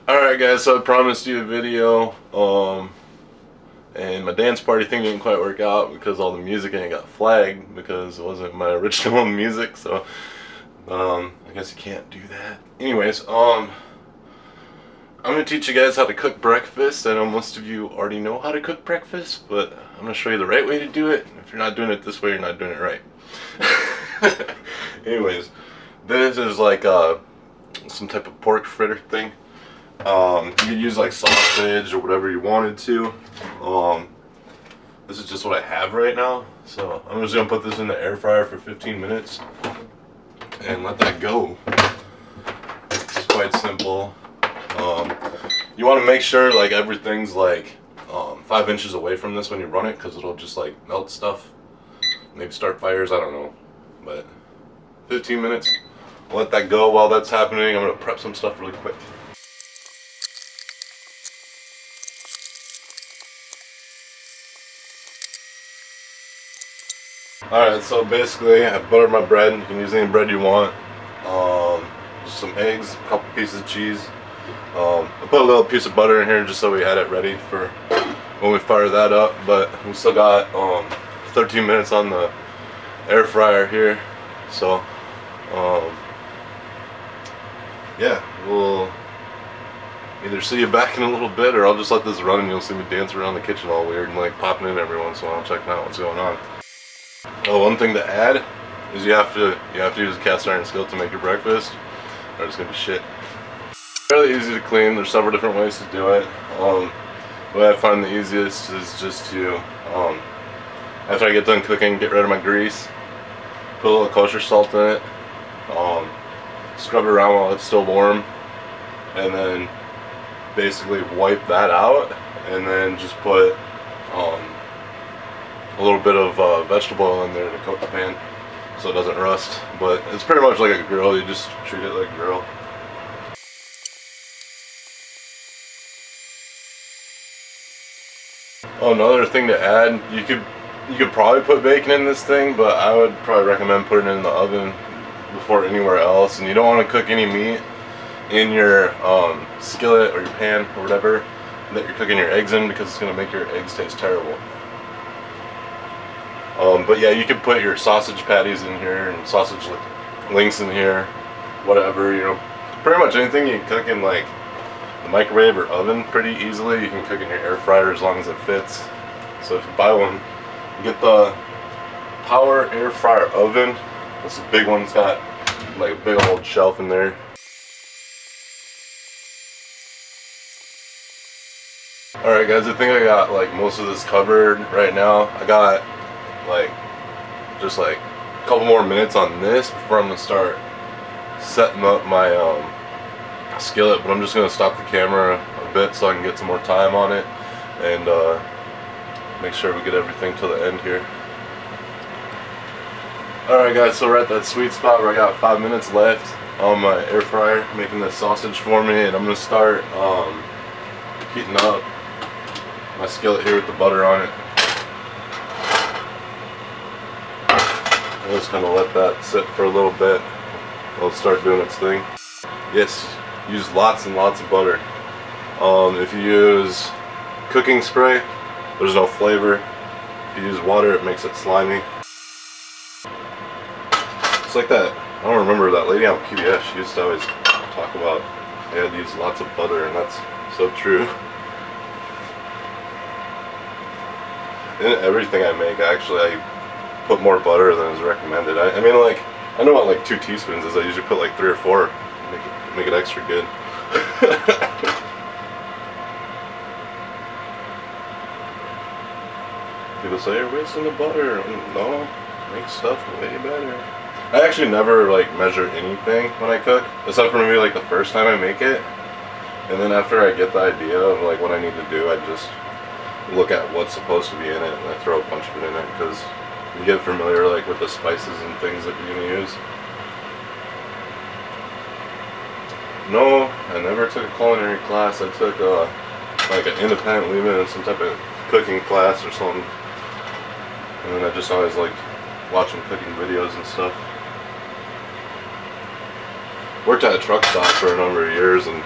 Alright guys, so I promised you a video, and my dance party thing didn't quite work out because all the music ain't got flagged because it wasn't my original music, so I guess you can't do that. Anyways, I'm gonna teach you guys how to cook breakfast. I know most of you already know how to cook breakfast, but I'm gonna show you the right way to do it. If you're not doing it this way, you're not doing it right. Anyways, this is like some type of pork fritter thing. You could use like sausage or whatever you wanted to. This is just what I have right now, so I'm just gonna put this in the air fryer for 15 minutes and let that go. It's quite simple. You want to make sure like everything's like 5 inches away from this when you run it, because it'll just like melt stuff, maybe start fires, I don't know. But 15 minutes, let that go. While that's happening, I'm gonna prep some stuff really quick. Alright, so basically I buttered my bread. You can use any bread you want. Just some eggs, a couple pieces of cheese. I put a little piece of butter in here just so we had it ready for when we fire that up. But we still got 13 minutes on the air fryer here. So yeah, we'll either see you back in a little bit, or I'll just let this run and you'll see me dance around the kitchen all weird and like popping in every once in a while, checking out what's going on. Oh, one thing to add is you have to use a cast iron skillet to make your breakfast, or it's gonna be shit. Fairly easy to clean. There's several different ways to do it. The way I find the easiest is just to, after I get done cooking, get rid of my grease, put a little kosher salt in it, scrub it around while it's still warm, and then basically wipe that out, and then just put a little bit of vegetable oil in there to coat the pan so it doesn't rust. But it's pretty much like a grill. You just treat it like a grill. Oh, another thing to add, you could probably put bacon in this thing, but I would probably recommend putting it in the oven before anywhere else. And you don't want to cook any meat in your skillet or your pan or whatever that you're cooking your eggs in, because it's going to make your eggs taste terrible. But yeah, you could put your sausage patties in here and sausage links in here, whatever, you know, pretty much anything you can cook in like the microwave or oven pretty easily, you can cook in your air fryer as long as it fits. So if you buy one, get the Power Air Fryer Oven. This is a big one. It's got like a big old shelf in there. Alright guys, I think I got like most of this covered right now. I got like just like a couple more minutes on this before I'm gonna start setting up my skillet, but I'm just gonna stop the camera a bit so I can get some more time on it and make sure we get everything to the end here. Alright guys, so we're at that sweet spot where I got 5 minutes left on my air fryer making this sausage for me, and I'm gonna start heating up my skillet here with the butter on it. I'm just gonna let that sit for a little bit. It'll start doing its thing. Yes, use lots and lots of butter. If you use cooking spray, there's no flavor. If you use water, it makes it slimy. It's like that, I don't remember, that lady on PBS, she used to always talk about you had to use lots of butter, and that's so true. In everything I make, actually, I put more butter than is recommended. I mean, like, I know what like 2 teaspoons is. I usually put like 3 or 4, make it extra good. People say you're wasting the butter. No, make stuff way better. I actually never like measure anything when I cook, except for maybe like the first time I make it, and then after I get the idea of like what I need to do, I just look at what's supposed to be in it and I throw a bunch of it in it, because you get familiar like with the spices and things that you're gonna use. No, I never took a culinary class. I took like an independent leave-in and some type of cooking class or something, and then I just always liked watching cooking videos and stuff. Worked at a truck stop for a number of years, and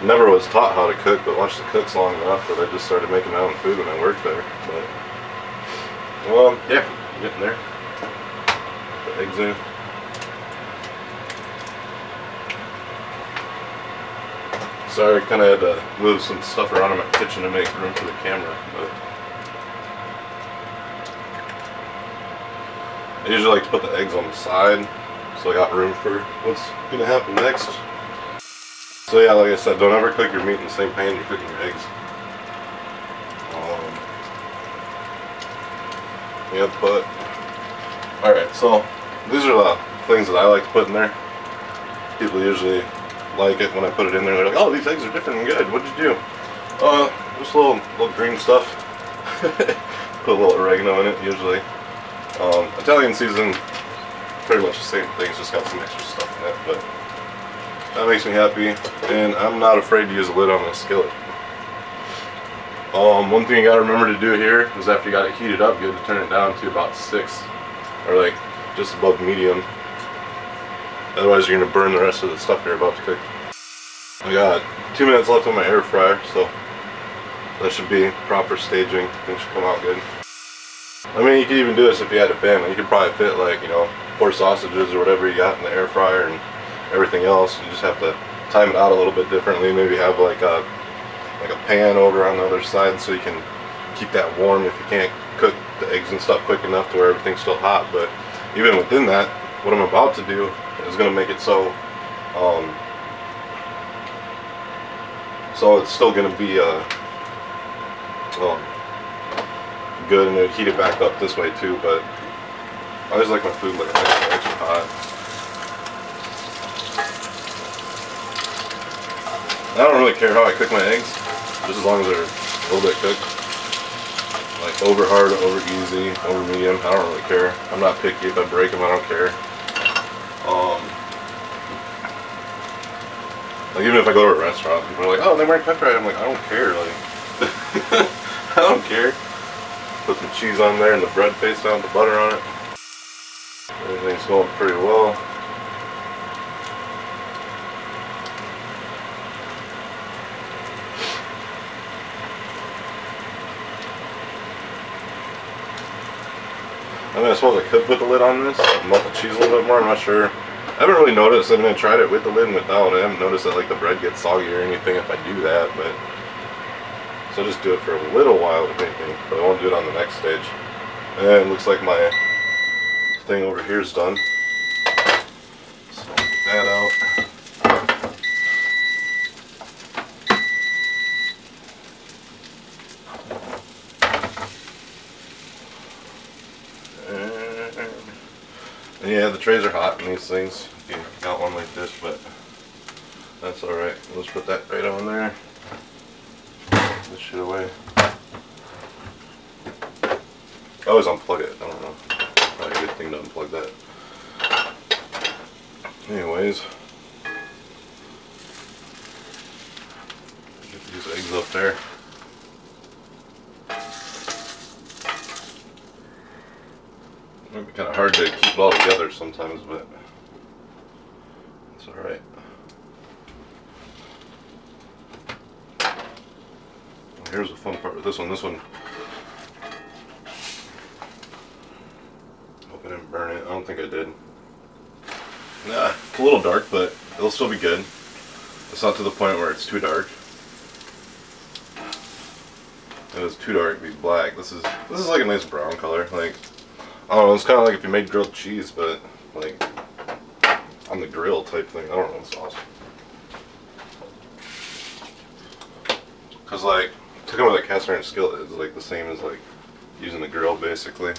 never was taught how to cook, but watched the cooks long enough that I just started making my own food when I worked there. But, well, yeah, getting there. Put the eggs in. Sorry, I kind of had to move some stuff around in my kitchen to make room for the camera, but I usually like to put the eggs on the side, so I got room for what's gonna happen next. So yeah, like I said, don't ever cook your meat in the same pan you're cooking your eggs. You have to put. Alright, so these are the things that I like to put in there. People usually like it when I put it in there. They're like, "Oh, these eggs are different and good. What'd you do?" Just a little green stuff. Put a little oregano in it usually. Italian season, pretty much the same thing. It's just got some extra stuff in it, but that makes me happy. And I'm not afraid to use a lid on my skillet. One thing you gotta remember to do here is after you got it heated up, you have to turn it down to about 6, or like just above medium. Otherwise you're gonna burn the rest of the stuff you're about to cook. I got 2 minutes left on my air fryer, so that should be proper staging. Things should come out good. I mean, you could even do this if you had a family. You could probably fit like, 4 sausages or whatever you got in the air fryer and everything else. You just have to time it out a little bit differently. Maybe have like a pan over on the other side so you can keep that warm if you can't cook the eggs and stuff quick enough to where everything's still hot. But even within that, what I'm about to do is going to make it so it's still going to be good, and it'd heat it back up this way too. But I always like my food like extra hot. I don't really care how I cook my eggs, just as long as they're a little bit cooked. Like over hard, over easy, over medium, I don't really care. I'm not picky. If I break them, I don't care. Like even if I go to a restaurant, people are like, "Oh, they weren't cooked right." I'm like, I don't care. Like, I don't care. Put some cheese on there and the bread paste on, the butter on it. Everything's going pretty well. I mean, I suppose I could put the lid on this and melt the cheese a little bit more. I'm not sure. I haven't really noticed. I mean, I tried it with the lid and without. I haven't noticed that like the bread gets soggy or anything if I do that. But so I'll just do it for a little while if anything. But I won't do it on the next stage. And it looks like my thing over here is done. So I'll get that out. And yeah, the trays are hot in these things. You got one like this, but that's alright. Let's put that right on there. Put this shit away. I always unplug it. I don't know. Probably a good thing to unplug that. Anyways, get these eggs up there. It might be kind of hard to keep it all together sometimes, but it's alright. Here's the fun part with this one. This one, hope I didn't burn it. I don't think I did. Nah, it's a little dark, but it'll still be good. It's not to the point where it's too dark. If it was too dark, it'd be black. This is like a nice brown color. Like, I don't know, it's kind of like if you made grilled cheese, but like on the grill type thing. I don't know, it's awesome. Cause like cooking with a cast iron skillet is like the same as like using the grill basically.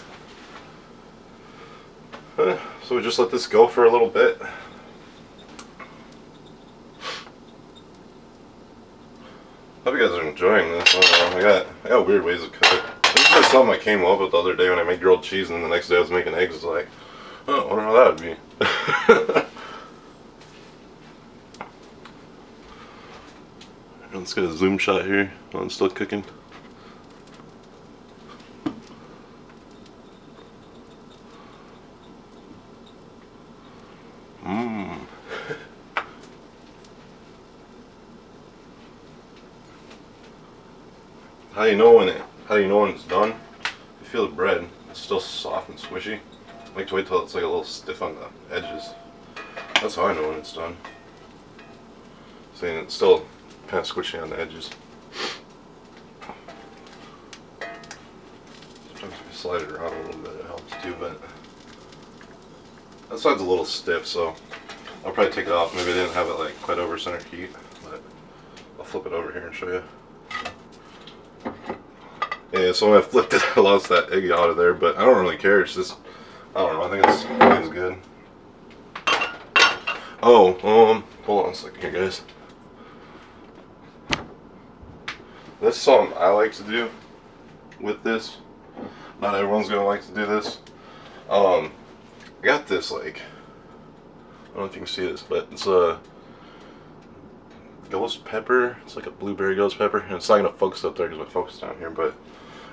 So we just let this go for a little bit. Hope you guys are enjoying this. I don't know, I got weird ways of cooking. This is just something I came up with the other day when I made grilled cheese, and then the next day I was making eggs. It's like, oh, I wonder how that would be. Let's get a zoom shot here while I'm still cooking. how do you know when it's done? You feel the bread, it's still soft and squishy. I like to wait till it's like a little stiff on the edges. That's how I know when it's done. Saying it's still kind of squishy on the edges. Sometimes if you slide it around a little bit, it helps too, but that side's a little stiff, so I'll probably take it off. Maybe I didn't have it like quite over center heat, but I'll flip it over here and show you. Yeah, so when I flipped it, I lost that egg out of there, but I don't really care. It's just, I don't know, I think it's good. Oh, hold on a second here, guys. This is something I like to do with this. Not everyone's gonna like to do this. I got this, like, I don't know if you can see this, but it's a ghost pepper. It's like a blueberry ghost pepper, and it's not gonna focus up there because my focus down here. But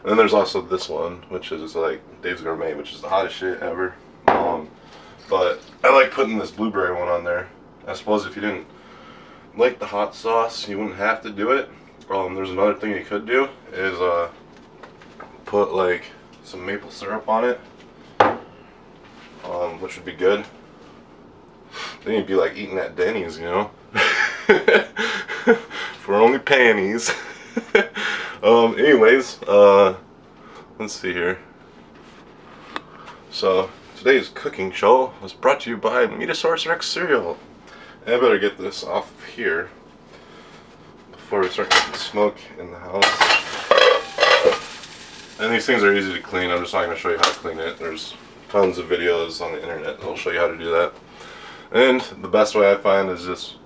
and then there's also this one, which is like Dave's Gourmet, which is the hottest shit ever. But I like putting this blueberry one on there. I suppose if you didn't like the hot sauce, you wouldn't have to do it. There's another thing you could do is put like some maple syrup on it, which would be good. Then you'd be like eating at Denny's, you know, for only pennies. Anyways, let's see here. So today's cooking show was brought to you by Metasaurus Rex cereal. And I better get this off of here before we start getting smoke in the house. And these things are easy to clean. I'm just not going to show you how to clean it. There's tons of videos on the internet that'll show you how to do that. And the best way I find is just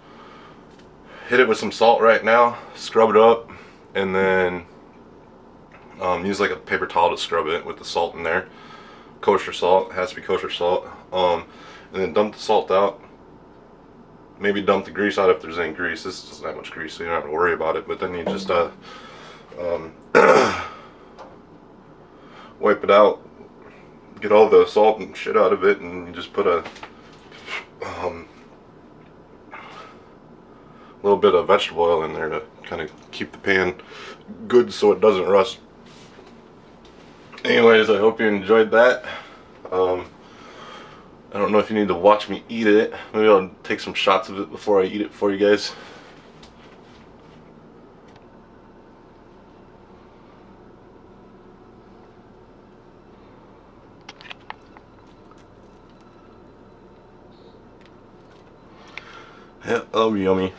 hit it with some salt right now, scrub it up, and then use like a paper towel to scrub it with the salt in there. Kosher salt, it has to be kosher salt. And then dump the salt out. Maybe dump the grease out if there's any grease. This doesn't have much grease, so you don't have to worry about it. But then you just wipe it out, get all the salt and shit out of it, and you just put a little bit of vegetable oil in there to kind of keep the pan good so it doesn't rust. Anyways, I hope you enjoyed that. I don't know if you need to watch me eat it. Maybe I'll take some shots of it before I eat it for you guys. Yeah, that'll be yummy.